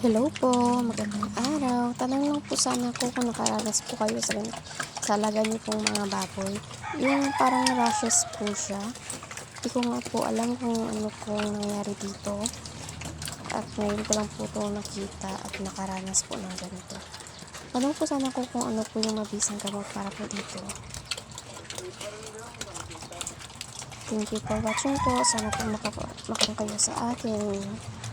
Hello po, magandang araw. Tanong lang po sana ako kung nakaranas po kayo sa alaga niyo pong mga baboy. Yung parang rashes po siya. Di ko nga po alam kung ano pong nangyari dito. At ngayon ko lang po ito nakita at nakaranas po ng ganito. Tanong po sana ako kung ano po yung mabisang gamot para po dito. Thank you for watching po. Sana po makaroon kayo sa akin.